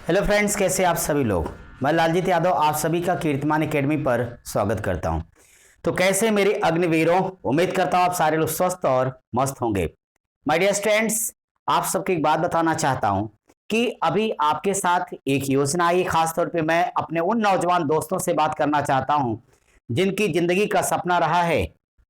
Hello friends, कैसे आप सभी लोग। मैं लालजीत यादव आप सभी का कीर्तिमान एकेडमी पर स्वागत करता हूं। तो कैसे मेरे अग्निवीरों, उम्मीद करता हूं आप सारे लोग स्वस्थ और मस्त होंगे। माय डियर स्टूडेंट्स, आप सबको एक बात बताना चाहता हूं कि अभी आपके साथ एक योजना आई। खास तौर पे मैं अपने उन नौजवान दोस्तों से बात करना चाहता हूं जिनकी जिंदगी का सपना रहा है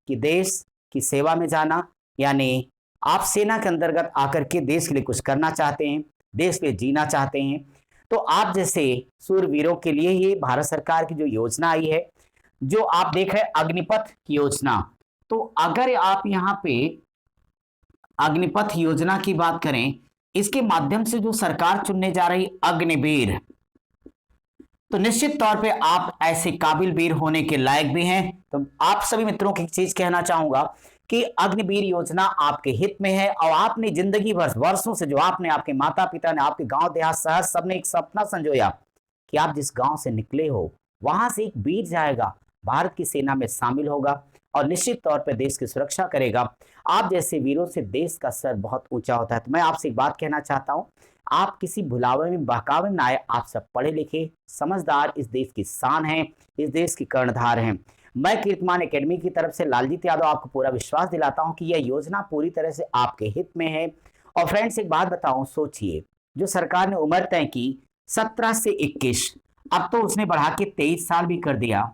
कि देश की सेवा में जाना, यानी आप सेना के अंतर्गत आकर के देश के लिए कुछ करना चाहते हैं, देश के लिए जीना चाहते हैं। तो आप जैसे सूरवीरों के लिए ये भारत सरकार की जो योजना आई है, जो आप देख रहे हैं अग्निपथ की योजना। तो अगर आप यहाँ पे अग्निपथ योजना की बात करें, इसके माध्यम से जो सरकार चुनने जा रही अग्निवीर, तो निश्चित तौर पे आप ऐसे काबिल वीर होने के लायक भी हैं। तो आप सभी मित्रों की एक चीज कहना चाहूंगा कि अग्निवीर योजना आपके हित में है और आपने जिंदगी भर वर्षों से जो आपने, आपके माता पिता ने, आपके गांव देहात शहर सबने एक सपना संजोया कि आप जिस गांव से निकले हो वहां से एक वीर जाएगा, भारत की सेना में शामिल होगा और निश्चित तौर पर देश की सुरक्षा करेगा। आप जैसे वीरों से देश का सर बहुत ऊंचा होता है। तो मैं आपसे एक बात कहना चाहता हूं, आप किसी भुलावे में बहकावे में ना आए। आप सब पढ़े लिखे समझदार इस देश की शान हैं, इस देश की कर्णधार हैं। मैं कीर्तिमान एकेडमी की तरफ से लालजीत यादव आपको पूरा विश्वास दिलाता हूं कि यह योजना पूरी तरह से आपके हित में है। और फ्रेंड्स, एक बात बताऊं, सोचिए, जो सरकार ने उम्र तय की 17 से 21, अब तो उसने बढ़ा के 23 साल भी कर दिया।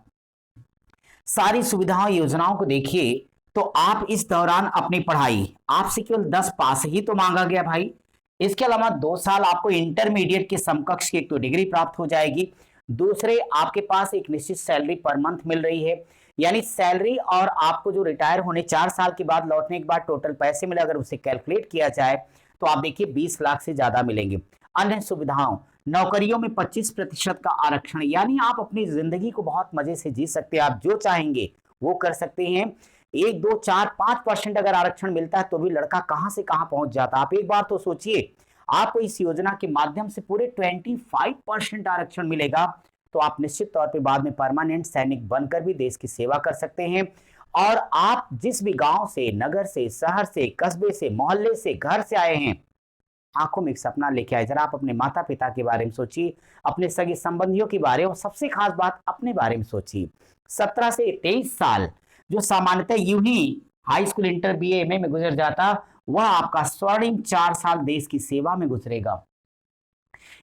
सारी सुविधाओं योजनाओं को देखिए, तो आप इस दौरान अपनी पढ़ाई, आपसे केवल 10 पास ही तो मांगा गया भाई। इसके अलावा 2 साल आपको इंटरमीडिएट के समकक्ष की एक तो डिग्री प्राप्त हो जाएगी, दूसरे आपके पास एक निश्चित सैलरी पर मंथ मिल रही है। यानी सैलरी और आपको जो रिटायर होने 4 साल के बाद लौटने के बाद टोटल पैसे मिले, अगर उसे कैलकुलेट किया जाए तो आप देखिए 20 लाख से ज्यादा मिलेंगे। अन्य सुविधाओं, नौकरियों में 25% का आरक्षण, यानी आप अपनी जिंदगी को बहुत मजे से जी सकते हैं। आप जो चाहेंगे वो कर सकते हैं। 1, 2, 4, 5% अगर आरक्षण मिलता है तो भी लड़का कहां से कहां पहुंच जाता। आप एक बार तो सोचिए, आपको इस योजना के माध्यम से पूरे 25% आरक्षण मिलेगा। तो आप निश्चित तौर पे बाद में परमानेंट सैनिक बनकर भी देश की सेवा कर सकते हैं। और आप जिस भी गांव से, नगर से, शहर से, कस्बे से, मोहल्ले से, घर से आए हैं, आंखों में एक सपना लेके आए। जरा आप अपने माता पिता के बारे में सोचिए, अपने सगे संबंधियों के बारे में, और सबसे खास बात अपने बारे में सोचिए। 17 से 23 साल जो सामान्यतः यूं ही high school, inter, BA, MA में गुजर जाता, वह आपका स्वर्णिम 4 साल देश की सेवा में गुजरेगा।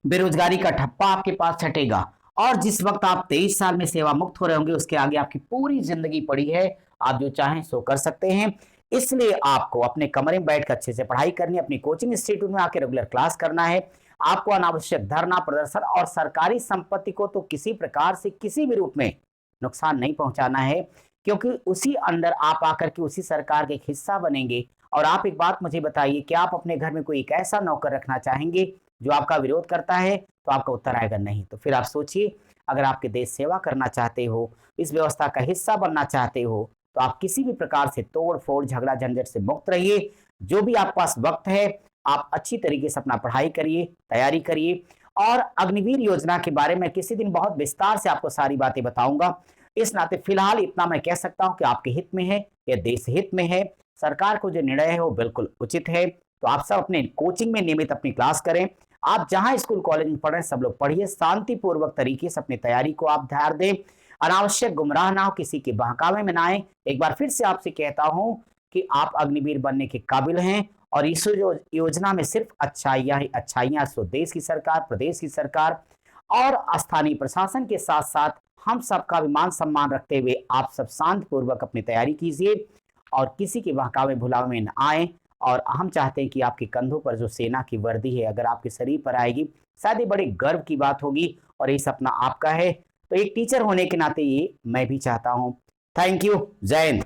बेरोजगारी का ठप्पा आपके पास छटेगा और जिस वक्त आप 23 साल में सेवा मुक्त हो रहे होंगे, उसके आगे आपकी पूरी जिंदगी पड़ी है। आप जो चाहें सो कर सकते हैं। इसलिए आपको अपने कमरे में बैठकर अच्छे से पढ़ाई करनी है, अपनी कोचिंग इंस्टीट्यूट में आकर रेगुलर क्लास करना है। आपको अनावश्यक धरना प्रदर्शन और सरकारी संपत्ति को तो किसी प्रकार से, किसी भी रूप में नुकसान नहीं पहुंचाना है, क्योंकि उसी अंदर आप आकर के उसी सरकार के एक हिस्सा बनेंगे। और आप एक बात मुझे बताइए कि आप अपने घर में कोई एक ऐसा नौकर रखना चाहेंगे जो आपका विरोध करता है? तो आपका उत्तर आएगा नहीं। तो फिर आप सोचिए, अगर आपके देश सेवा करना चाहते हो, इस व्यवस्था का हिस्सा बनना चाहते हो, तो आप किसी भी प्रकार से तोड़ फोड़, झगड़ा झंझट से मुक्त रहिए। जो भी आपके पास वक्त है, आप अच्छी तरीके से अपना पढ़ाई करिए, तैयारी करिए। और अग्निवीर योजना के बारे में किसी दिन बहुत विस्तार से आपको सारी बातें बताऊंगा। इस नाते फिलहाल इतना मैं कह सकता हूं कि आपके हित में है, यह देश हित में है। सरकार को जो निर्णय है वो बिल्कुल उचित है। तो आप सब अपने कोचिंग में नियमित अपनी क्लास करें। आप जहां स्कूल कॉलेज में पढ़ रहे हैं, सब लोग पढ़िए, शांतिपूर्वक तरीके से अपनी तैयारी को आप ध्यान दें। अनावश्यक गुमराह ना हो, किसी के बहकावे में ना आए। एक बार फिर से आपसे कहता हूं कि आप अग्निवीर बनने के काबिल हैं और इस योजना में सिर्फ अच्छाइयां ही अच्छाइयां। सो देश की सरकार, प्रदेश की सरकार और स्थानीय प्रशासन के साथ साथ हम सबका भी मान सम्मान रखते हुए आप सब शांतिपूर्वक अपनी तैयारी कीजिए और किसी के बहकावे भुलावे में न आए। और हम चाहते हैं कि आपके कंधों पर जो सेना की वर्दी है, अगर आपके शरीर पर आएगी, शायद ये बड़े गर्व की बात होगी और ये सपना आपका है। तो एक टीचर होने के नाते ये मैं भी चाहता हूं। Thank you. जय हिंद।